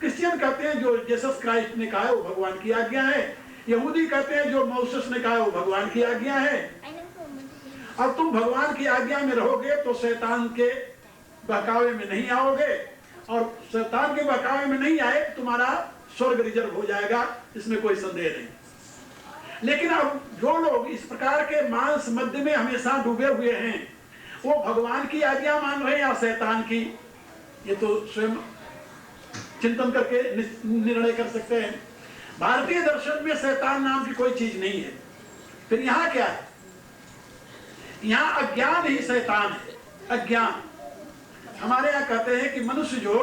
Christian कहते हैं जो जीसस क्राइस्ट ने कहा है वो भगवान की आज्ञा है, यहूदी कहते हैं जो मौसेस ने कहा है वो भगवान की आज्ञा है। अब तुम भगवान की आज्ञा में रहोगे तो शैतान के बहकावे में नहीं आओगे, और शैतान के बहकावे में नहीं आए तो तुम्हारा स्वर्ग रिजर्व हो जाएगा, इसमें कोई संदेह नहीं। लेकिन अब जो लोग इस प्रकार के मांस मध्य में हमेशा डूबे हुए हैं, वो भगवान की आज्ञा मान रहे हैं या शैतान की, ये तो स्वयं चिंतन करके निर्णय कर सकते हैं। भारतीय दर्शन में शैतान नाम की कोई चीज नहीं है। फिर यहाँ क्या है? यहाँ अज्ञान ही शैतान है, अज्ञान। हमारे यहाँ कहते हैं कि मनुष्य जो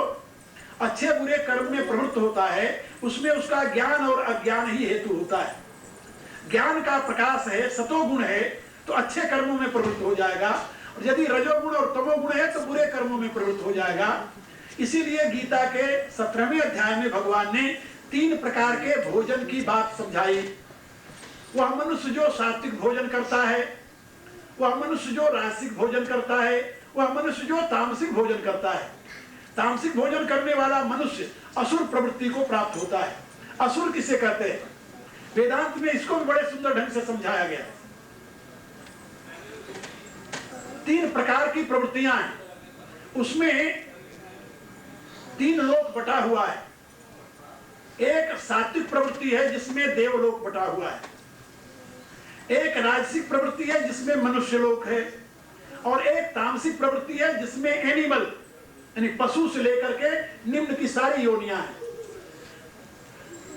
अच्छे बुरे कर्म में प्रवृत्त होता है उसमें उसका ज्ञान और अज्ञान ही हेतु होता है। ज्ञान का प्रकाश है, सतोगुण है तो अच्छे कर्मों में प्रवृत्त हो जाएगा, और यदि रजोगुण और तमोगुण है तो बुरे कर्मों में प्रवृत्त हो जाएगा। इसीलिए गीता के 17वें अध्याय में भगवान ने 3 प्रकार के भोजन की बात समझाई। वह मनुष्य जो सात्विक भोजन करता है, वह मनुष्य जो रासिक भोजन करता है, वह मनुष्य जो तामसिक भोजन करता है। तामसिक भोजन करने वाला मनुष्य असुर प्रवृत्ति को प्राप्त होता है। असुर किसे कहते हैं? वेदांत में इसको भी बड़े सुंदर ढंग से समझाया गया है। 3 प्रकार की प्रवृत्तियां हैं, उसमें 3 लोक बटा हुआ है। एक सात्विक प्रवृत्ति है जिसमें देवलोक बटा हुआ है, एक राजसिक प्रवृत्ति है जिसमें मनुष्य लोक है, और एक तामसिक प्रवृत्ति है जिसमें एनिमल यानी पशु से लेकर के निम्न की सारी योनियां हैं।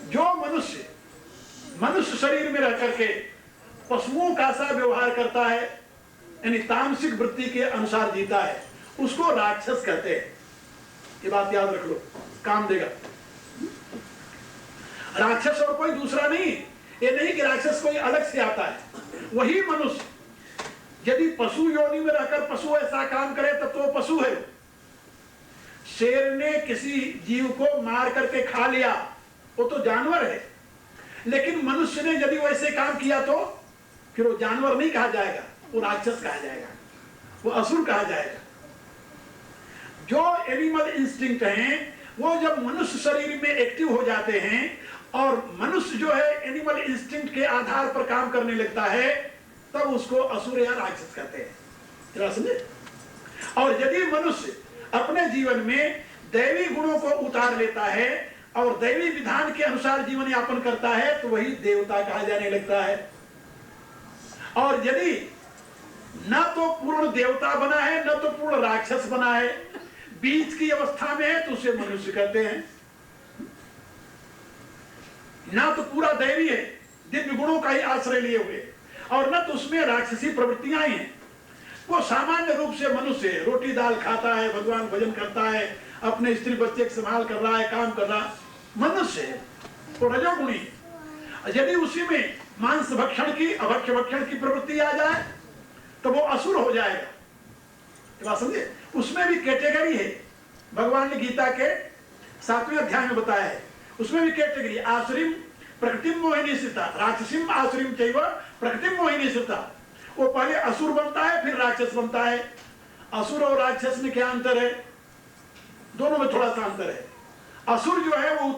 जो मनुष्य मनुष्य शरीर में रह करके पशुओं का सा व्यवहार करता है यानी तामसिक वृत्ति के अनुसार जीता है, उसको राक्षस कहते हैं। ये बात याद रख लो, काम देगा। राक्षस और कोई दूसरा नहीं, ये नहीं कि राक्षस कोई अलग से आता है, वही मनुष्य। यदि पशु योनि में रहकर पशु ऐसा काम करे तब तो पशु है। शेर ने किसी जीव को मार करके खा लिया, वो तो जानवर है, लेकिन मनुष्य ने यदि वैसे काम किया तो फिर वो जानवर नहीं कहा जाएगा, वो राक्षस कहा जाएगा, वो असुर कहा जाएगा। जो एनिमल इंस्टिंक्ट हैं वो जब मनुष्य शरीर में एक्टिव हो जाते हैं और मनुष्य जो है एनिमल इंस्टिंक्ट के आधार पर काम करने लगता है, तब उसको असुर या राक्षस कहते हैं। समझे? और यदि मनुष्य अपने जीवन में दैवी गुणों को उतार लेता है और दैवी विधान के अनुसार जीवन यापन करता है तो वही देवता कहा जाने लगता है। और यदि न तो पूर्ण देवता बना है न तो पूर्ण राक्षस बना है, बीच की अवस्था में है तो उसे मनुष्य कहते हैं। ना तो पूरा दैवी है, दिव्य गुणों का ही आश्रय लिए हुए, और न तो उसमें राक्षसी प्रवृत्तियां हैं। वो सामान्य रूप से मनुष्य है, रोटी दाल खाता है, भगवान भजन करता है, अपने स्त्री बच्चे की संभाल कर रहा है, काम कर रहा, मनुष्य है, वो रजोगुणी है। यदि उसी में मांस भक्षण की अभक्ष्य भक्षण की प्रवृत्ति आ जाए तो वो असुर हो जाएगा। बात समझे? उसमें भी कैटेगरी है, भगवान ने गीता के 7वें अध्याय में बताया है। उसमें भी कैटेगरी, आसुरीम प्रकृतिम मोहिनी स्थिता, राक्षसीम आसुरीम चैव प्रकृतिम मोहिनी स्थिता। वो पहले असुर बनता है फिर राक्षस बनता है। असुर और राक्षस में क्या अंतर है? दोनों में थोड़ा सा अंतर है। असुर जो है वो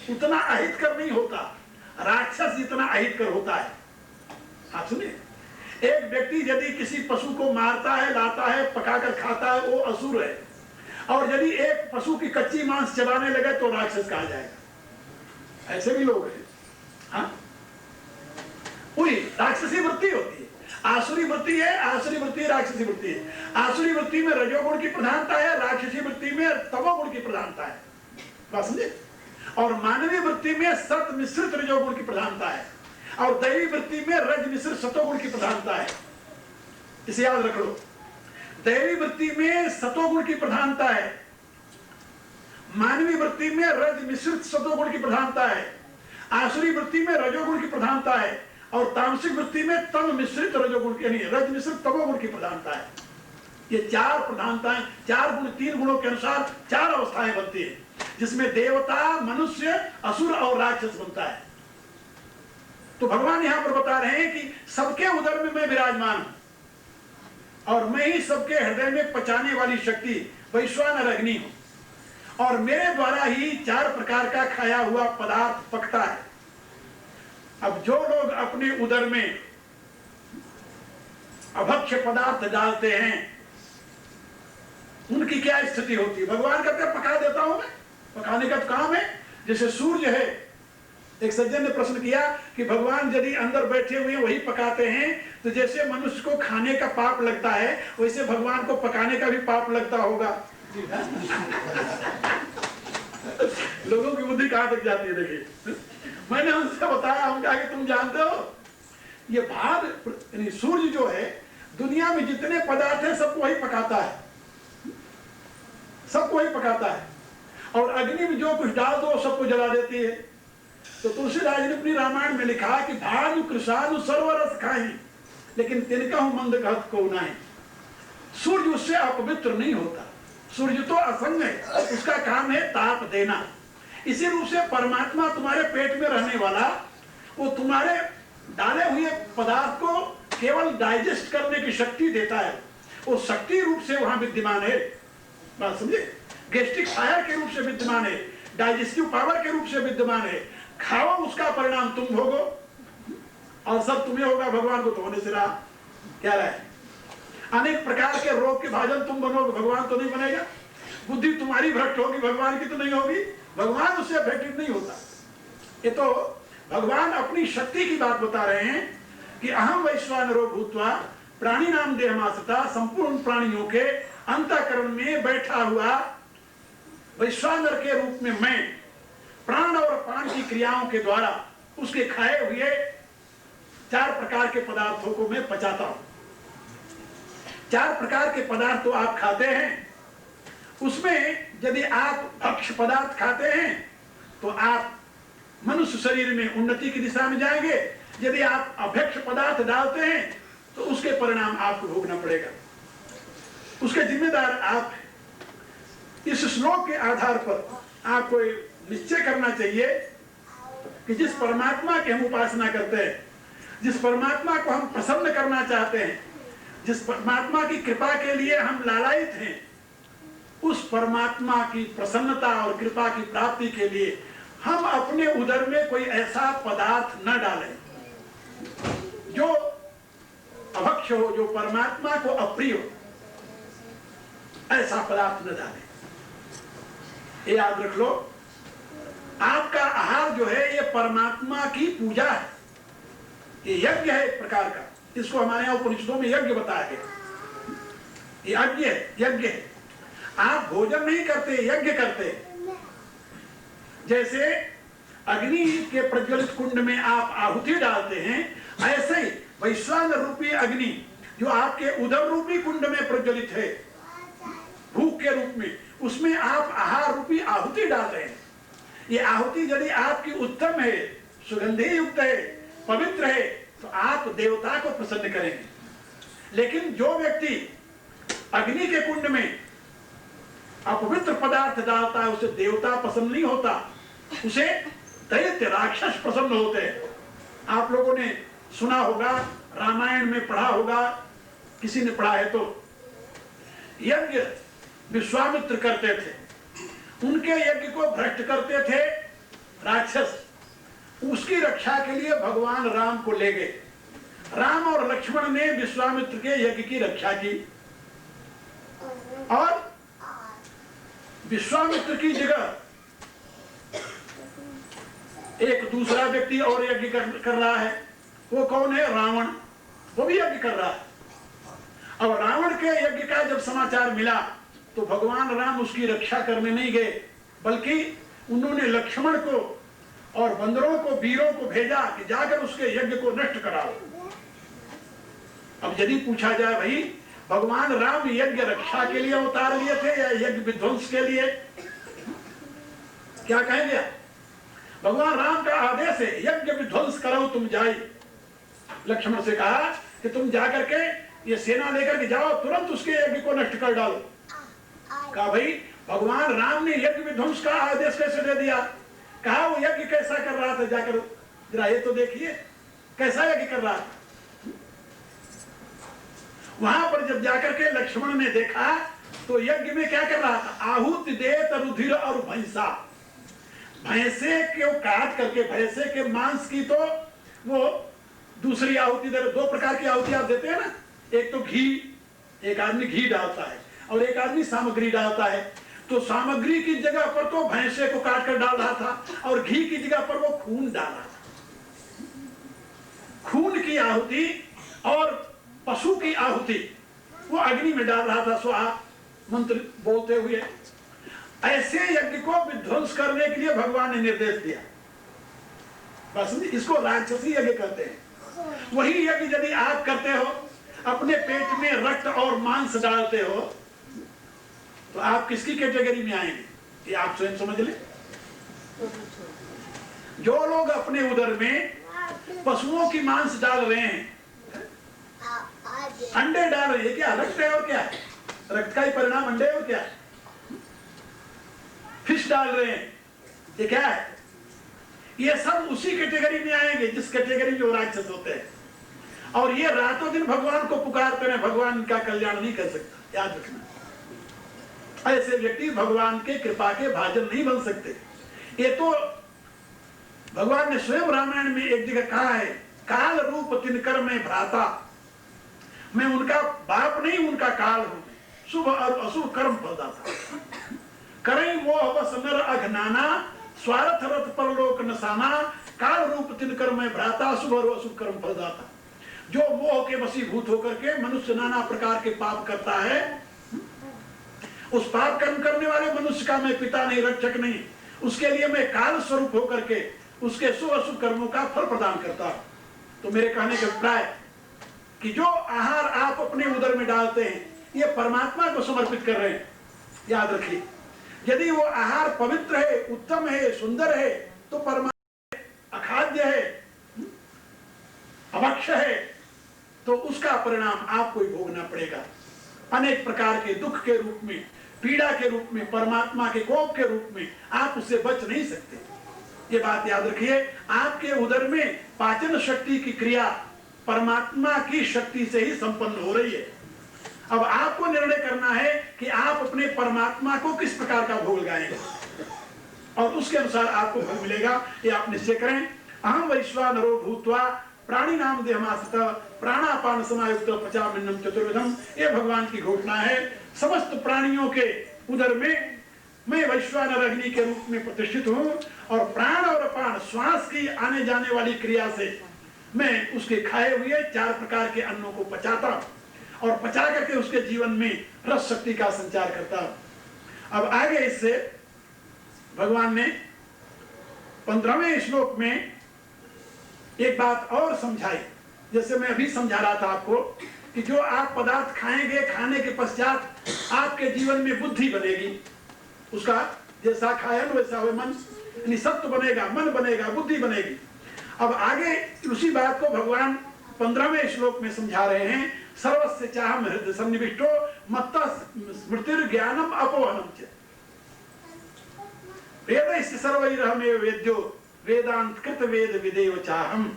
उतना अहितकर नहीं होता, राक्षस जितना अहितकर होता है। आप सुनिए, एक व्यक्ति यदि किसी पशु को मारता है, लाता है, पकाकर खाता है, वो असुर है। और यदि एक पशु की कच्ची मांस चबाने लगे तो राक्षस कहा जाएगा। ऐसे भी लोग हैं। हाँ, वही राक्षसी वृत्ति होती है। आसुरी वृत्ति है, आसुरी वृत्ति राक्षसी वृत्ति है। आसुरी वृत्ति में रजोगुण की प्रधानता है, राक्षसी वृत्ति में तमोगुण की प्रधानता है। बात समझे? और मानवीय वृत्ति में सत मिश्रित रजोगुण की प्रधानता है, और दैवी वृत्ति में रज मिश्रित सतोगुण की प्रधानता है। इसे याद रख लो। दैवी वृत्ति में सतोगुण की प्रधानता है, मानवीय वृत्ति में रज मिश्रित सतोगुण की प्रधानता है, आसुरी वृत्ति में रजोगुण की प्रधानता है, और तामसिक वृत्ति में तम मिश्रित रजोगुण की, यानी रज मिश्रित तमोगुण की प्रधानता है। ये 4 प्रधानताएं, 4 गुण, 3 गुणों के अनुसार 4 अवस्थाएं बनती है, जिसमें देवता, मनुष्य, असुर और राक्षस बनता है। तो भगवान यहां पर बता रहे हैं कि सबके उदर में मैं विराजमान हूं, और मैं ही सबके हृदय में पचाने वाली शक्ति वैश्वानर अग्नि हूं। और मेरे द्वारा ही 4 प्रकार का खाया हुआ पदार्थ पकता है। अब जो लोग अपने उदर में अभक्ष्य पदार्थ डालते हैं उनकी क्या स्थिति होती है? भगवान कहते हैं पका देता हूं मैं, पकाने का काम है। जैसे सूर्य है, एक सज्जन ने प्रश्न किया कि भगवान यदि अंदर बैठे हुए वही पकाते हैं तो जैसे मनुष्य को खाने का पाप लगता है वैसे भगवान को पकाने का भी पाप लगता होगा। लोगों की बुद्धि कहां तक जाती है देखिए। मैंने उनसे बताया, हम कहा कि तुम जानते हो ये भाग सूर्य जो है दुनिया में जितने पदार्थ है सबको वही पकाता है, सबको वही पकाता है। और अग्नि में जो कुछ डाल दो सबको जला देती है। तो तुलसीदास ने अपनी रामायण में लिखा कि भानु कृषानु सर्वरस खाई लेकिन तिनका मंद कहत को नहीं। सूर्य उससे अपवित्र नहीं होता, सूर्य तो असंग है, उसका काम है ताप देना। इसी रूप से परमात्मा तुम्हारे पेट में रहने वाला वो तुम्हारे डाले हुए पदार्थ को केवल डाइजेस्ट करने की शक्ति देता है, वो शक्ति रूप से वहां विद्यमान है। बात समझे? गैस्ट्रिक फायर के रूप से विद्यमान है, डाइजेस्टिव पावर के रूप से विद्यमान है। खाओ उसका परिणाम तुम भोगो और सब तुम्हें होगा, भगवान को तो होने से रहा क्या रहा है। अनेक प्रकार के रोग के भाजन तुम बनोगे, भगवान तो नहीं बनेगा। बुद्धि तुम्हारी भ्रष्ट होगी, भगवान की तो नहीं होगी। भगवान उससे अफेक्टेड नहीं होता। ये तो भगवान अपनी शक्ति की बात बता रहे हैं कि अहम वैश्वानरो भूत्वा प्राणी नाम देहमासता, संपूर्ण प्राणियों के अंतःकरण में बैठा हुआ वैश्वानर के रूप में मैं प्राण और प्राण की क्रियाओं के द्वारा उसके खाए हुए 4 प्रकार के पदार्थों को मैं पचाता हूं। 4 प्रकार के पदार्थ तो आप खाते हैं, उसमें यदि आप भक्ष्य पदार्थ खाते हैं तो आप मनुष्य शरीर में उन्नति की दिशा में जाएंगे। यदि आप अभक्ष्य पदार्थ डालते हैं तो उसके परिणाम आपको भोगना पड़ेगा, उसके जिम्मेदार आप। इस श्लोक के आधार पर आपको निश्चय करना चाहिए कि जिस परमात्मा की हम उपासना करते हैं, जिस परमात्मा को हम प्रसन्न करना चाहते हैं, जिस परमात्मा की कृपा के लिए हम लालायित हैं, उस परमात्मा की प्रसन्नता और कृपा की प्राप्ति के लिए हम अपने उदर में कोई ऐसा पदार्थ न डालें जो अभक्ष्य हो, जो परमात्मा को अप्रिय हो, ऐसा पदार्थ न डालें। ये याद रख लो, आपका आहार जो है ये परमात्मा की पूजा है, ये यज्ञ है एक प्रकार का। इसको हमारे यहाँ उपनिषदों में यज्ञ बताया गया। यज्ञ है, यज्ञ है। आप भोजन नहीं करते, यज्ञ करते। जैसे अग्नि के प्रज्वलित कुंड में आप आहुति डालते हैं, ऐसे ही वैश्वानर रूपी अग्नि जो आपके उदर रूपी कुंड में प्रज्वलित है भूख के रूप में, उसमें आप आहार रूपी आहुति डाल रहे हैं। ये आहुति यदि आपकी उत्तम है, सुगंधि युक्त है, पवित्र है, तो आप देवता को प्रसन्न करेंगे। लेकिन जो व्यक्ति अग्नि के कुंड में अपवित्र पदार्थ डालता है, उसे देवता पसंद नहीं होता, उसे दैत्य राक्षस प्रसन्न होते हैं। आप लोगों ने सुना होगा, रामायण में पढ़ा होगा, किसी ने पढ़ा है तो, यज्ञ विश्वामित्र करते थे, उनके यज्ञ को भ्रष्ट करते थे राक्षस। उसकी रक्षा के लिए भगवान राम को ले गए। राम और लक्ष्मण ने विश्वामित्र के यज्ञ की रक्षा की और विश्वामित्र की जगह एक दूसरा व्यक्ति और यज्ञ कर रहा है। वो कौन है? रावण। वो भी यज्ञ कर रहा है। अब रावण के यज्ञ का जब समाचार मिला तो भगवान राम उसकी रक्षा करने नहीं गए, बल्कि उन्होंने लक्ष्मण को और बंदरों को, वीरों को भेजा कि जाकर उसके यज्ञ को नष्ट कराओ। अब यदि पूछा जाए भाई भगवान राम यज्ञ रक्षा के लिए उतार लिए थे या यज्ञ विध्वंस के लिए, क्या कहेंगे? भगवान राम का आदेश है यज्ञ विध्वंस करो तुम जाए। लक्ष्मण से कहा कि तुम जाकर के ये सेना लेकर के जाओ, तुरंत उसके यज्ञ को नष्ट कर डालो। कहा भाई भगवान राम ने यज्ञ विध्वंस का आदेश कैसे दे दिया? कहा वो यज्ञ कैसा कर रहा था, जाकर जरा ये तो देखिए कैसा यज्ञ कर रहा था। वहां पर जब जाकर के लक्ष्मण ने देखा तो यज्ञ में क्या कर रहा था? आहुति देत रुधिर और भैंसा, भैंसे को काट करके भैंसे के मांस की तो वो दूसरी आहुति दे। दो प्रकार की आहुति आप देते हैं ना, एक तो घी, एक आदमी घी डालता है और एक आदमी सामग्री डालता है। तो सामग्री की जगह पर तो भैंसे को काट कर डाल रहा था और घी की जगह पर वो खून डाल रहा था। खून की आहुति और पशु की आहुति वो अग्नि में डाल रहा था स्वाहा मंत्र बोलते हुए। ऐसे यज्ञ को विध्वंस करने के लिए भगवान ने निर्देश दिया। बस इसको राक्षसी यज्ञ कहते हैं। वही यज्ञ यदि आप करते हो, अपने पेट में रक्त और मांस डालते हो, तो आप किसकी कैटेगरी में आएंगे ये आप स्वयं समझ ले। जो लोग अपने उदर में पशुओं की मांस डाल रहे हैं, अंडे डाल रहे हैं, क्या रक्त है और क्या है? रक्त का ही परिणाम अंडे और क्या है? फिश डाल रहे हैं, ये क्या है? ये सब उसी कैटेगरी में आएंगे जिस कैटेगरी में वो राक्षस होते हैं। और ये रातों दिन भगवान को पुकारते हैं, भगवान इनका कल्याण नहीं कर सकता, याद रखना। ऐसे व्यक्ति भगवान के कृपा के भाजन नहीं बन सकते। ये तो भगवान ने स्वयं रामायण में एक जगह कहा है, काल रूप तिनकर में भ्राता, मैं उनका बाप नहीं उनका काल हूं, शुभ और अशुभ कर्म फलदाता। करें वो अवस नर अघनाना, स्वार्थ रथ परलोक नसाना, काल रूप तिनकर में भ्राता, शुभ और अशुभ कर्म फलदाता। जो मोह के वशीभूत होकर के मनुष्य नाना प्रकार के पाप करता है, उस पाप कर्म करने वाले मनुष्य का मैं पिता नहीं, रक्षक नहीं, उसके लिए मैं काल स्वरूप होकर के उसके शुभ अशुभ कर्मों का फल प्रदान करता हूं। तो मेरे कहने का अभिप्राय कि जो आहार आप अपने उदर में डालते हैं, ये परमात्मा को समर्पित कर रहे हैं, याद रखिए। यदि वो आहार पवित्र है, उत्तम है, सुंदर है, तो परमात्मा अखाद्य है, अभक्ष्य है, तो उसका परिणाम आपको ही भोगना पड़ेगा। अनेक प्रकार के दुख के रूप में, पीड़ा के रूप में, परमात्मा के कोप के रूप में आप उससे बच नहीं सकते। ये बात याद रखिए। आपके उदर में पाचन शक्ति की क्रिया परमात्मा की शक्ति से ही संपन्न हो रही है। अब आपको निर्णय करना है कि आप अपने परमात्मा को किस प्रकार का भोग लगाएंगे और उसके अनुसार आपको फल मिलेगा, ये आप निश्चय करें। अहम वैश्वानरो भूत्वा प्राणी नाम देहमाश्रितः प्राणापान समायुक्त पचामिन्नम चतुर्विधम, ये भगवान की घोषणा है। समस्त प्राणियों के उदर में मैं वैश्वानर अग्नि के रूप में प्रतिष्ठित हूं और प्राण और अपान श्वास की आने जाने वाली क्रिया से मैं उसके खाए हुए 4 प्रकार के अन्नों को पचाता हूं और पचा करके उसके जीवन में रस शक्ति का संचार करता हूं। अब आगे इससे भगवान ने 15वें श्लोक में एक बात और समझाई। जैसे मैं अभी समझा रहा था आपको कि जो आप पदार्थ खाएंगे, खाने के पश्चात आपके जीवन में बुद्धि बनेगी, उसका जैसा खायन वैसा हो मन, यानी सत्व बनेगा, मन बनेगा, बुद्धि बनेगी। अब आगे उसी बात को भगवान 15वें श्लोक में समझा रहे हैं। सर्वस्य चाहम हृदय सन्निविष्टो मत्तः स्मृतिर ज्ञानम अपोहनम च वेदैश्च सर्वैरहमेव वेद्यो वेदांत कृत वेद विदेव चाहम।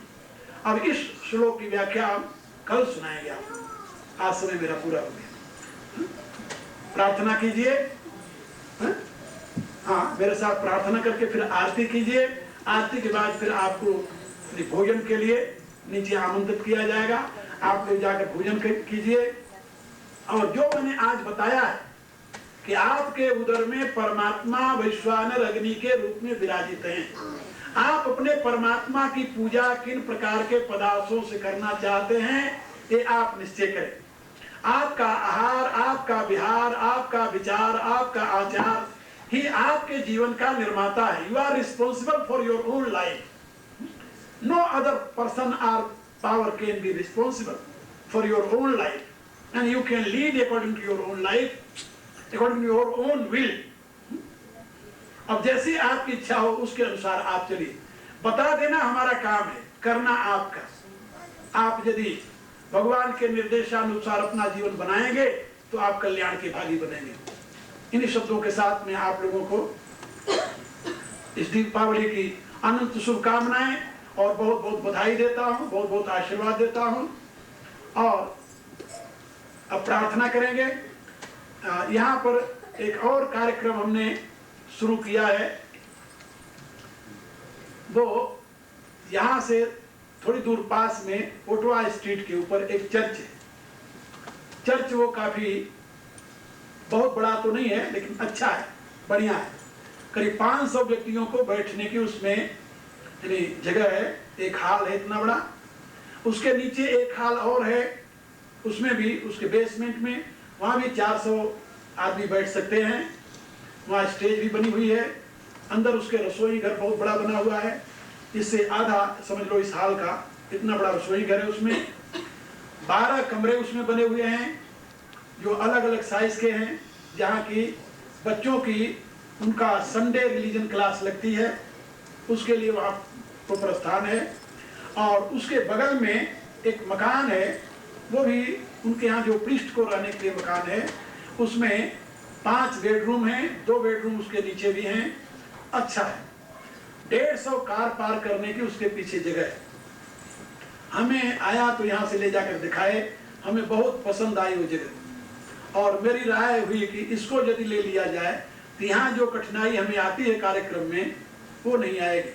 अब इस श्लोक की व्याख्या कल सुनाएंगे आपको। आज समय मेरा पूरा हो गया। प्रार्थना कीजिए, हाँ मेरे साथ प्रार्थना करके फिर आरती कीजिए। आरती के बाद फिर आपको भोजन के लिए नीचे आमंत्रित किया जाएगा। आप लोग जाकर भोजन कीजिए। और जो मैंने आज बताया है कि आपके उदर में परमात्मा वैश्वानर अग्नि के रूप में विराजित हैं। आप अपने परमात्मा की पूजा किन प्रकार के पदार्थों से करना चाहते हैं, ये आप निश्चय करें। आपका आहार, आपका विहार, आपका विचार, आपका आचार ही आपके जीवन का निर्माता है। You are responsible for your own life. No other person are power can be responsible for your own life, and you can lead according to your own life, according to your own will. अब जैसी आपकी इच्छा हो उसके अनुसार आप चलिए। बता देना हमारा काम है, करना आपका। आप यदि भगवान के निर्देशानुसार अपना जीवन बनाएंगे तो आप कल्याण के भागी बनेंगे। इन्हीं शब्दों के साथ मैं आप लोगों को इस दीपावली की अनंत शुभकामनाएं और बहुत बहुत बधाई देता हूं, बहुत बहुत आशीर्वाद देता हूं। और अब प्रार्थना करेंगे। यहाँ पर एक और कार्यक्रम हमने शुरू किया है। वो यहाँ से थोड़ी दूर पास में ओटवा स्ट्रीट के ऊपर एक चर्च है। चर्च वो काफी बहुत बड़ा तो नहीं है, लेकिन अच्छा है, बढ़िया है। करीब 500 व्यक्तियों को बैठने की उसमें जगह है। एक हॉल है इतना बड़ा, उसके नीचे एक हॉल और है, उसमें भी उसके बेसमेंट में वहाँ भी 400 आदमी बैठ सकते हैं। वहाँ स्टेज भी बनी हुई है। अंदर उसके रसोई घर बहुत बड़ा बना हुआ है, इससे आधा समझ लो इस हॉल का इतना बड़ा रसोई घर है। उसमें 12 कमरे उसमें बने हुए हैं जो अलग अलग साइज के हैं, जहाँ की बच्चों की उनका संडे रिलीजन क्लास लगती है, उसके लिए वहाँ प्रॉपर स्थान है। और उसके बगल में एक मकान है, वो भी उनके यहाँ जो प्रीस्ट को रहने के लिए मकान है, उसमें 5 बेडरूम हैं, 2 बेडरूम उसके नीचे भी हैं। अच्छा है, 150 कार पार्क करने की उसके पीछे जगह है। हमें आया तो यहाँ से ले जाकर दिखाए, हमें बहुत पसंद आई वो जगह, और मेरी राय हुई कि इसको यदि ले लिया जाए तो यहाँ जो कठिनाई हमें आती है कार्यक्रम में वो नहीं आएगी।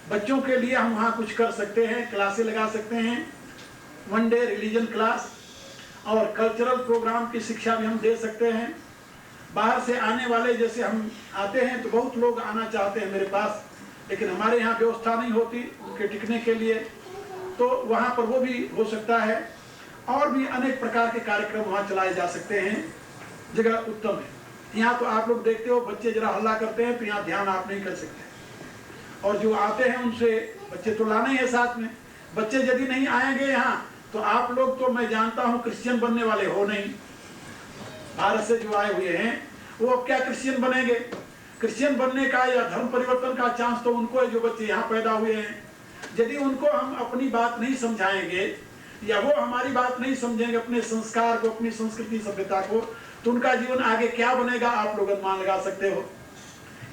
बच्चों के लिए हम वहाँ कुछ कर सकते हैं, क्लासें लगा सकते हैं, 1 डे रिलीजन क्लास और कल्चरल प्रोग्राम की शिक्षा भी हम दे सकते हैं। बाहर से आने वाले जैसे हम आते हैं तो बहुत लोग आना चाहते हैं मेरे पास, लेकिन हमारे यहाँ व्यवस्था नहीं होती उनके टिकने के लिए, तो वहाँ पर वो भी हो सकता है। और भी अनेक प्रकार के कार्यक्रम वहाँ चलाए जा सकते हैं। जगह उत्तम है। यहाँ तो आप लोग देखते हो बच्चे जरा हल्ला करते हैं तो यहाँ ध्यान आप नहीं कर सकते, और जो आते हैं उनसे बच्चे तो लाने ही है साथ में। बच्चे यदि नहीं आएंगे यहाँ तो आप लोग तो मैं जानता हूँ क्रिश्चियन बनने वाले हो नहीं। भारत से जो आए हुए हैं वो अब क्या क्रिश्चियन बनेंगे? क्रिश्चियन बनने का या धर्म परिवर्तन का चांस तो उनको है जो बच्चे यहाँ पैदा हुए हैं। यदि उनको हम अपनी बात नहीं समझाएंगे या वो हमारी बात नहीं समझेंगे, अपने संस्कार को, अपनी संस्कृति सभ्यता को, तो उनका जीवन आगे क्या बनेगा आप लोग अनुमान लगा सकते हो।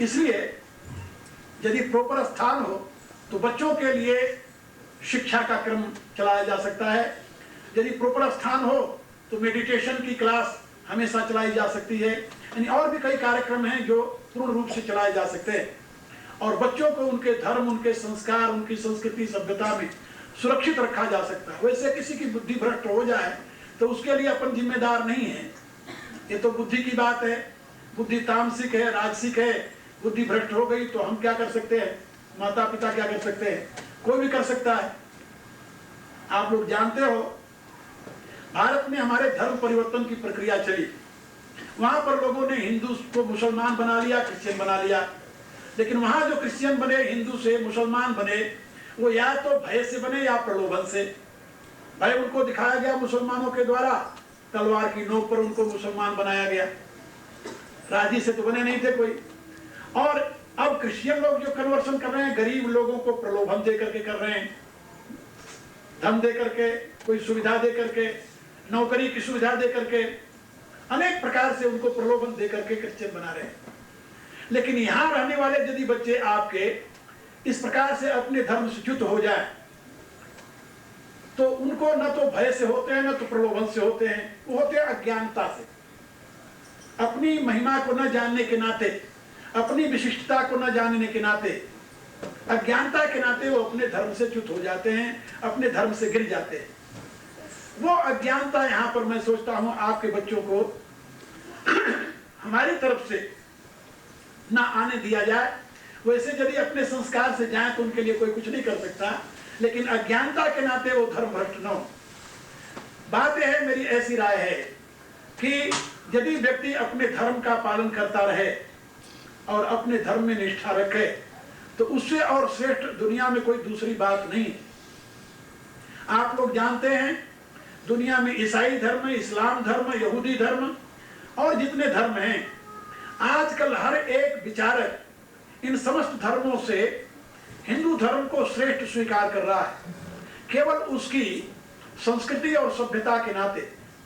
इसलिए यदि प्रॉपर स्थान हो तो बच्चों के लिए शिक्षा का क्रम चलाया जा सकता है। यदि प्रॉपर स्थान हो तो मेडिटेशन की क्लास हमेशा चलाई जा सकती है। यानी और भी कई कार्यक्रम हैं जो पूर्ण रूप से चलाए जा सकते हैं, और बच्चों को उनके धर्म, उनके संस्कार, उनकी संस्कृति सभ्यता में सुरक्षित रखा जा सकता है। वैसे किसी की बुद्धि भ्रष्ट हो जाए तो उसके लिए अपन जिम्मेदार नहीं है। ये तो बुद्धि की बात है। बुद्धि तामसिक है, राजसिक है। बुद्धि भ्रष्ट हो गई तो हम क्या कर सकते हैं? माता पिता क्या कर सकते हैं? कोई भी कर सकता है। आप लोग जानते हो भारत में हमारे धर्म परिवर्तन की प्रक्रिया चली। वहां पर लोगों ने हिंदू को मुसलमान बना लिया, क्रिश्चियन बना लिया। लेकिन वहां जो क्रिश्चियन बने, हिंदू से मुसलमान बने, वो या तो भय से बने या प्रलोभन से। भय उनको दिखाया गया मुसलमानों के द्वारा, तलवार की नोक पर उनको मुसलमान बनाया गया। राजी से तो बने नहीं थे कोई। और अब क्रिश्चियन लोग जो कन्वर्सन कर रहे हैं, गरीब लोगों को प्रलोभन दे करके कर रहे हैं, धन दे करके, कोई सुविधा दे करके, नौकरी की सुविधा दे करके, अनेक प्रकार से उनको प्रलोभन दे करके क्रिश्चियन बना रहे हैं। लेकिन यहाँ रहने वाले यदि बच्चे आपके इस प्रकार से अपने धर्म से च्युत हो जाए तो उनको न तो भय से होते हैं न तो प्रलोभन से होते हैं, वो होते हैं अज्ञानता से। अपनी महिमा को न जानने के नाते, अपनी विशिष्टता को न जानने के नाते, अज्ञानता के नाते वो अपने धर्म से च्युत हो जाते हैं, अपने धर्म से गिर जाते हैं। वो अज्ञानता यहाँ पर मैं सोचता हूँ आपके बच्चों को हमारी तरफ से ना आने दिया जाए। वैसे यदि अपने संस्कार से जाए तो उनके लिए कोई कुछ नहीं कर सकता, लेकिन अज्ञानता के नाते वो धर्म भ्रष्ट न हो। बात यह है, मेरी ऐसी राय है कि यदि व्यक्ति अपने धर्म का पालन करता रहे और अपने धर्म में निष्ठा रखे तो उससे और श्रेष्ठ दुनिया में कोई दूसरी बात नहीं। आप लोग जानते हैं दुनिया में ईसाई धर्म, इस्लाम धर्म, यहूदी धर्म और जितने धर्म हैं, आजकल हर एक विचारक इन समस्त धर्मों से हिंदू धर्म को श्रेष्ठ स्वीकार कर रहा है। केवल उसकी संस्कृति और सभ्यता के नाते,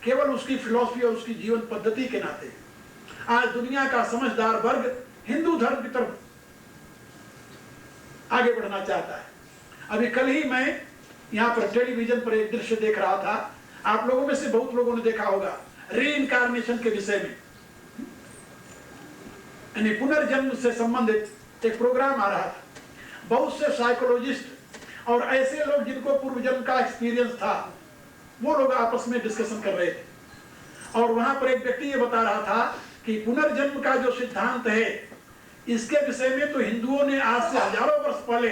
केवल उसकी फिलॉसफी और उसकी जीवन पद्धति के नाते आज दुनिया का समझदार वर्ग हिंदू धर्म की तरफ आगे बढ़ना चाहता है। अभी कल ही मैं यहाँ पर टेलीविजन पर एक दृश्य देख रहा था, आप लोगों में से बहुत लोगों ने देखा होगा, री इनकारनेशन के विषय में। यानी पुनर्जन्म से संबंधित एक प्रोग्राम आ रहा था। बहुत से साइकोलॉजिस्ट और ऐसे लोग जिनको पूर्व जन्म का एक्सपीरियंस था, वो लोग आपस में डिस्कशन कर रहे थे। और वहां पर एक व्यक्ति ये बता रहा था कि पुनर्जन्म का जो सिद्धांत है, इसके विषय में तो हिंदुओं ने आज से हजारों वर्ष पहले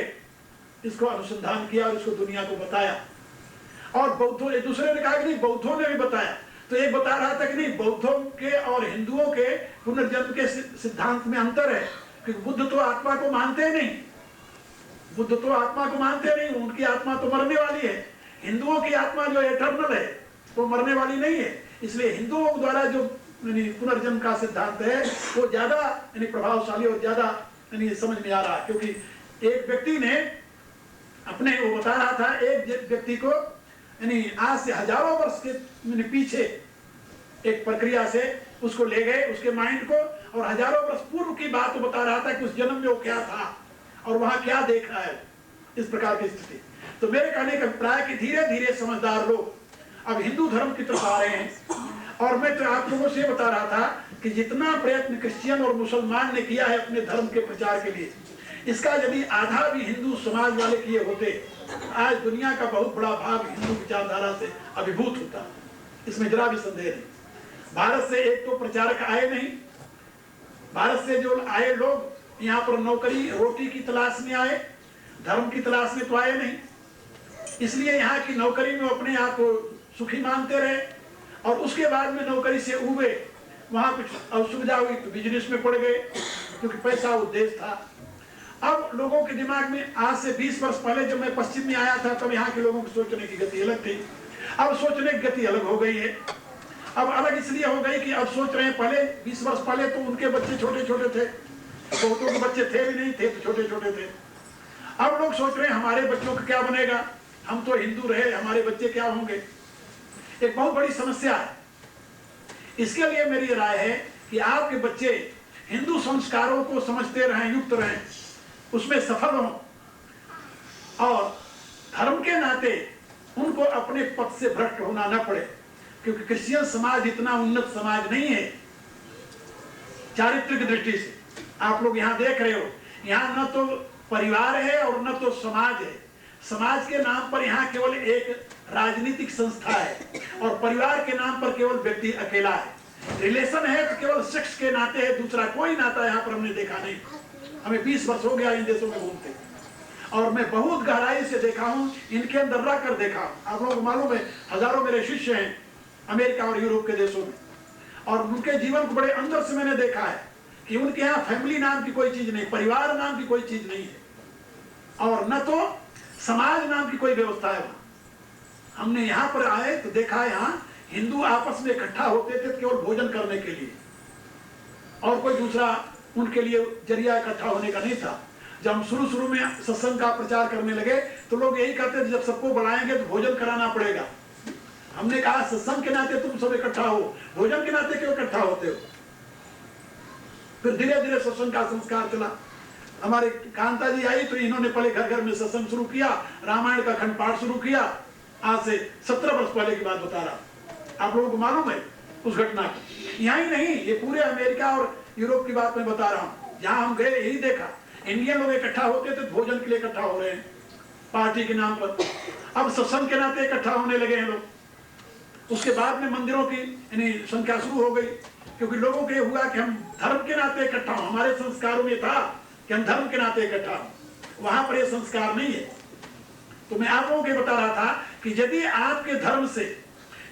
इसको अनुसंधान किया और इसको दुनिया को बताया। और बौद्धों, एक दूसरे ने कहा कि नहीं, बौद्धों ने भी बताया। तो एक बता रहा था कि नहीं, बौद्धों के और हिंदुओं के पुनर्जन्म के सिद्धांत में अंतर है, क्योंकि बुद्ध तो आत्मा को मानते नहीं, बुद्ध तो आत्मा को मानते नहीं, उनकी आत्मा तो मरने वाली है। हिंदुओं की आत्मा जो एटर्नल है वो मरने वाली नहीं है। इसलिए हिंदुओं द्वारा जो पुनर्जन्म का सिद्धांत है वो ज्यादा प्रभावशाली और ज्यादा समझ में आ रहा है। क्योंकि एक व्यक्ति ने अपने, वो बता रहा था, एक व्यक्ति को आज से हजारों वर्ष के पीछे एक प्रक्रिया से उसको ले गए, उसके माइंड को, और हजारों वर्ष पूर्व की बात वो बता रहा था कि उस जन्म में वो क्या था और वहां क्या देखा है, इस प्रकार की स्थिति। तो मेरे कहने का अभिप्राय कि धीरे धीरे समझदार लोग अब हिंदू धर्म की तरफ आ रहे हैं। और मैं तो आप लोगों से बता रहा था कि जितना प्रयत्न क्रिश्चियन और मुसलमान ने किया है अपने धर्म के प्रचार के लिए, इसका यदि आधा भी हिंदू समाज वाले किए होते, आज दुनिया का बहुत बड़ा भाग हिंदू विचारधारा से अभिभूत होता, इसमें जरा भी संदेह नहीं। भारत से एक तो प्रचारक आए नहीं, भारत से जो आए लोग यहाँ पर नौकरी रोटी की तलाश में आए, धर्म की तलाश में तो आए नहीं। इसलिए यहाँ की नौकरी में अपने आप को सुखी मानते रहे, और उसके बाद में नौकरी से उबे, वहां कुछ असुविधा हुई तो बिजनेस में पड़ गए, क्योंकि पैसा उद्देश्य था। अब लोगों के दिमाग में आज से 20 वर्ष पहले जब मैं पश्चिम में आया था, तब यहाँ के लोगों की सोचने की गति अलग थी। अब सोचने की गति अलग हो गई है। अब अलग इसलिए हो गई कि अब सोच रहे हैं, पहले 20 वर्ष पहले तो उनके बच्चे छोटे छोटे थे, बहुतों के बच्चे थे भी नहीं, थे तो छोटे छोटे थे। अब लोग सोच रहे हैं हमारे बच्चों का क्या बनेगा, हम तो हिंदू रहे, हमारे बच्चे क्या होंगे। एक बहुत बड़ी समस्या है। इसके लिए मेरी राय है कि आपके बच्चे हिंदू संस्कारों को समझते रहें, युक्त रहें, उसमें सफल हों, और धर्म के नाते उनको अपने पथ से भ्रष्ट होना न पड़े। क्योंकि क्रिश्चियन समाज इतना उन्नत समाज नहीं है चारित्रिक दृष्टि से। आप लोग यहाँ देख रहे हो, यहाँ न तो परिवार है और न तो समाज है। समाज के नाम पर यहाँ केवल एक राजनीतिक संस्था है, और परिवार के नाम पर केवल व्यक्ति अकेला है। रिलेशन है तो केवल सेक्स के नाते है, दूसरा कोई नाता यहाँ पर हमने देखा नहीं। हमें 20 वर्ष हो गया इन देशों में घूमते, और मैं बहुत गहराई से देखा हूँ, इनके अंदर रह कर देखा। आप लोगों को मालूम है, हजारों मेरे शिष्य हैं अमेरिका और यूरोप के देशों में, और उनके जीवन को बड़े अंदर से मैंने देखा है कि उनके यहाँ फैमिली नाम की कोई चीज नहीं, परिवार नाम की कोई चीज नहीं है, और न तो समाज नाम की कोई व्यवस्था है। हमने यहाँ पर आए तो देखा, यहाँ हिंदू आपस में इकट्ठा होते थे केवल भोजन करने के लिए, और कोई दूसरा उनके लिए जरिया इकट्ठा होने का नहीं था। जब हम शुरू में सत्संग का प्रचार करने लगे तो लोग यही कहते थे, जब सबको बुलाएंगे तो भोजन कराना पड़ेगा। हमने कहा सत्संग के नाते तुम सब इकट्ठा हो, भोजन के नाते क्यों इकट्ठा होते हो। फिर धीरे धीरे सत्संग का संस्कार चला। हमारे कांता जी आई तो इन्होंने पहले घर घर में सत्संग शुरू किया, रामायण का खंड पाठ शुरू किया। आज से 17 वर्ष पहले की बात बता रहा, आप लोगों को मालूम है उस घटना को। यहाँ ही नहीं, ये पूरे अमेरिका और यूरोप की बात मैं बता रहा हूँ। जहाँ हम गए यही देखा, इंडियन लोग इकट्ठा होते थे, भोजन के लिए इकट्ठा हो रहे हैं पार्टी के नाम पर। अब सत्संग के नाते इकट्ठा होने लगे हैं लोग। उसके बाद में मंदिरों की संख्या शुरू हो गई, क्योंकि लोगों को ये हुआ कि हम धर्म के नाते इकट्ठा हो। हमारे संस्कारों में था कि हम धर्म के नाते इकट्ठा हो, वहां पर ये संस्कार नहीं है। तो मैं आप लोगों को बता रहा था कि यदि आपके धर्म से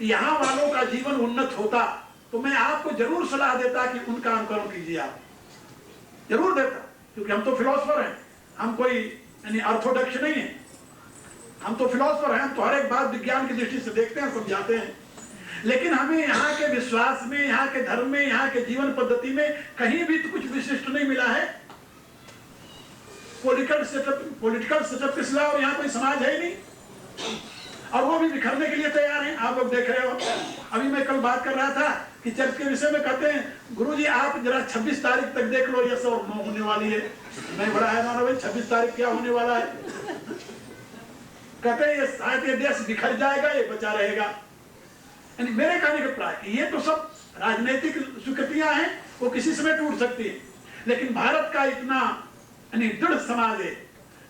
यहाँ वालों का जीवन उन्नत होता तो मैं आपको जरूर सलाह देता कि उनका अनुकरण कीजिए। आप जरूर देता, क्योंकि हम तो फिलोसफर हैं, हम कोई ऑर्थोडॉक्स नहीं है। हम तो फिलोसफर हैं, हम तो हर एक बात विज्ञान की दृष्टि से देखते हैं, समझाते हैं। लेकिन हमें यहाँ के विश्वास में, यहाँ के धर्म में, यहाँ के जीवन पद्धति में कहीं भी तो कुछ विशिष्ट नहीं मिला है। पॉलिटिकल सेटअप के सिवा और यहाँ कोई समाज है ही नहीं, और वो भी बिखरने के लिए तैयार हैं। आप लोग देख रहे हो, अभी मैं कल बात कर रहा था कि चर्च के विषय में कहते हैं, गुरुजी आप जरा 26 तारीख तक देख लो, ये सब होने वाली है। मैं बड़ा हैरान भाई, 26 तारीख क्या होने वाला है। कहते हैं ये शायद ये देश बिखर जाएगा, ये बचा रहेगा। यानी मेरे कहने का प्राय ये तो सब राजनीतिक स्वीकृतियां हैं, वो किसी समय टूट सकती है। लेकिन भारत का इतना यानी दृढ़ समाज है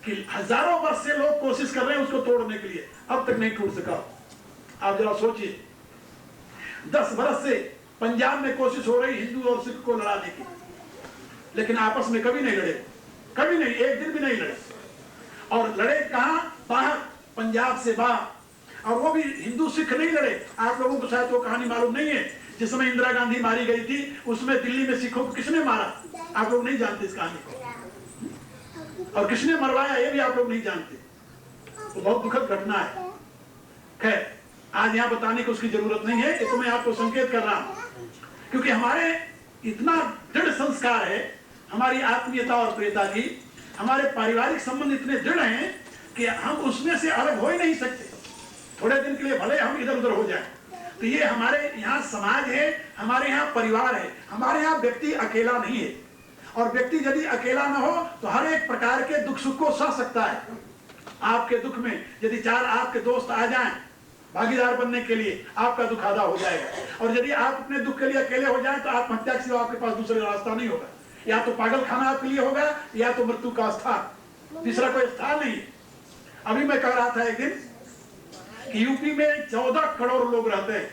कि हजारों वर्ष से लोग कोशिश कर रहे हैं उसको तोड़ने के लिए, अब तक नहीं टूट सका। आप जरा सोचिए, 10 वर्ष से पंजाब में कोशिश हो रही हिंदू और सिख को लड़ाने की, लेकिन आपस में कभी नहीं लड़े, कभी नहीं, एक दिन भी नहीं लड़े। और लड़े कहां? बाहर, पंजाब से बाहर, और वो भी हिंदू सिख नहीं लड़े। आप लोगों को शायद वो कहानी मालूम नहीं है, जिस समय इंदिरा गांधी मारी गई थी उसमें दिल्ली में सिखों को किसने मारा? आप लोग नहीं जानते इस कहानी को, और किसने मरवाया ये भी आप लोग नहीं जानते। तो बहुत दुखद घटना है। खैर, आज यहाँ बताने की उसकी जरूरत नहीं है, ये तो मैं आपको संकेत कर रहा हूं, क्योंकि हमारे इतना दृढ़ संस्कार है, हमारी आत्मीयता और प्रियता की, हमारे पारिवारिक संबंध इतने दृढ़ हैं कि हम उसमें से अलग हो ही नहीं सकते। थोड़े दिन के लिए भले हम इधर उधर हो जाएं, तो ये हमारे यहाँ समाज है, हमारे यहाँ परिवार है, हमारे यहाँ व्यक्ति अकेला नहीं है। और व्यक्ति यदि अकेला न हो तो हर एक प्रकार के दुख सुख को सह सकता है। आपके दुख में यदि 4 आपके दोस्त आ जाएं भागीदार बनने के लिए, आपका दुख आधा हो जाएगा। और यदि आप अपने दुख के लिए अकेले हो जाएं तो आत्महत्या के सिवा आपके पास दूसरा रास्ता नहीं होगा। या तो पागल खाना आपके लिए होगा, या तो मृत्यु का स्थान, तीसरा कोई स्थान नहीं। अभी मैं कह रहा था एक दिन कि यूपी में 14 करोड़ लोग रहते हैं।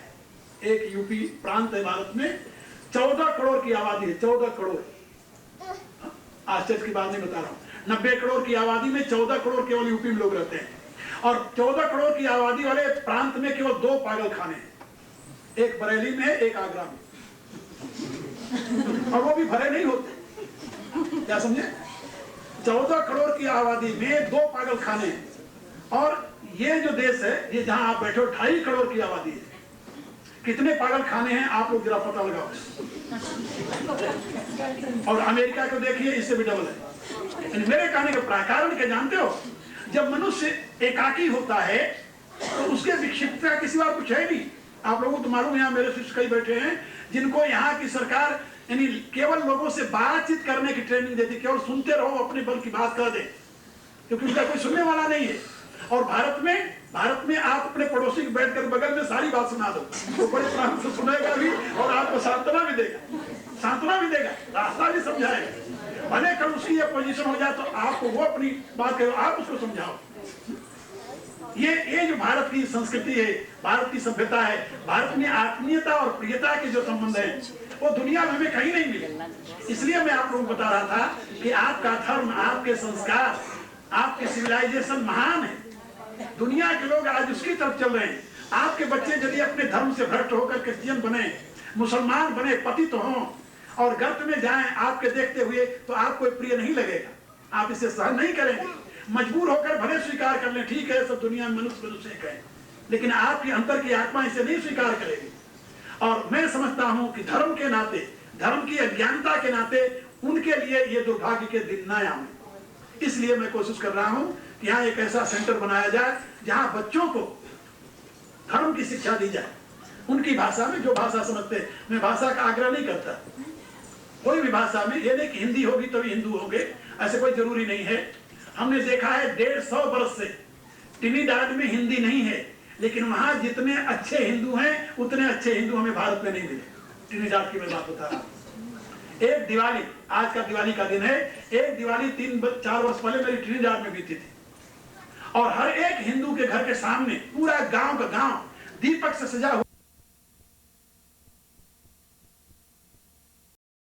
एक यूपी प्रांत है भारत में, 14 करोड़ की आबादी है, 14 करोड़। आश्चर्य की बात नहीं बता रहा हूं, 90 करोड़ की आबादी में 14 करोड़ केवल यूपी में लोग रहते हैं। और 14 करोड़ की आबादी वाले प्रांत में केवल 2 पागल खाने हैं, एक बरेली में, एक आगरा में, और वो भी भरे नहीं होते। क्या समझे? 14 करोड़ की आबादी में 2 पागल खाने हैं। और ये जो देश है, ये जहां आप बैठे हो, 2.5 करोड़ की आबादी है। कितने पागल खाने हैं आप लोग जरा पता लगाओ। और अमेरिका को देखिए, इससे भी डबल है। मेरे कहने का कारण क्या जानते हो? जब मनुष्य एकाकी होता है तो उसके विक्षिप्तता के सिवा कुछ है नहीं। आप लोगों को तो मालूम है, यहाँ मेरे शिष्य कई बैठे हैं जिनको यहाँ की सरकार यानी केवल लोगों से बातचीत करने की ट्रेनिंग देती, केवल सुनते रहो, अपने बल की बात कर दे, क्योंकि उनका कोई सुनने वाला नहीं है। और भारत में आप अपने पड़ोसी के बैठकर बगल में सारी बात सुना दो, वो बड़े प्राण से सुनेगा भी और आपको सांत्वना भी देगा, रास्ता भी समझाएगा। भले कल उसकी ये पोजीशन हो जाए तो आपको वो अपनी बात करो, आप उसको समझाओ। ये जो भारत की संस्कृति है, भारत की सभ्यता है, भारत में आत्मीयता और प्रियता के जो संबंध है, वो दुनिया में हमें कहीं नहीं मिले। इसलिए मैं आप लोगों को बता रहा था कि आपका धर्म, आपके संस्कार, आपके सिविलाइजेशन महान है। दुनिया के लोग आज उसकी तरफ चल रहे हैं। आपके बच्चे यदि अपने धर्म से भ्रष्ट होकर क्रिश्चियन बने, मुसलमान बने, पतित हों और गर्त में जाएं आपके देखते हुए, तो आपको प्रिय नहीं लगेगा, आप इसे सहन नहीं करेंगे। मजबूर होकर भले स्वीकार कर लें, ठीक है, सब दुनिया में मनुष्य एक है, लेकिन आपकी अंतर की आत्मा इसे नहीं स्वीकार करेगी। और मैं समझता हूं कि धर्म के नाते, धर्म की अज्ञानता के नाते उनके लिए ये दुर्भाग्य के दिन न आए। इसलिए मैं कोशिश कर रहा हूं कि यहाँ एक ऐसा सेंटर बनाया जाए जहां बच्चों को धर्म की शिक्षा दी जाए, उनकी भाषा में, जो भाषा समझते हैं। मैं भाषा का आग्रह नहीं करता, कोई भी भाषा में, ये नहीं कि हिंदी होगी तो हिंदू होंगे, ऐसे कोई जरूरी नहीं है। हमने देखा है 150 वर्ष से ट्रिनिडाड में हिंदी नहीं है, लेकिन वहां जितने अच्छे हिंदू हैं उतने अच्छे हिंदू हमें भारत में नहीं मिले। ट्रिनिडाड की मैं बात बता रहा हूं। एक दिवाली, आज का दिवाली का दिन है, एक दिवाली 3-4 वर्ष पहले मेरी ट्रिनिडाड में बीती थी, और हर एक हिंदू के घर के सामने पूरा गांव का गांव दीपक से सजा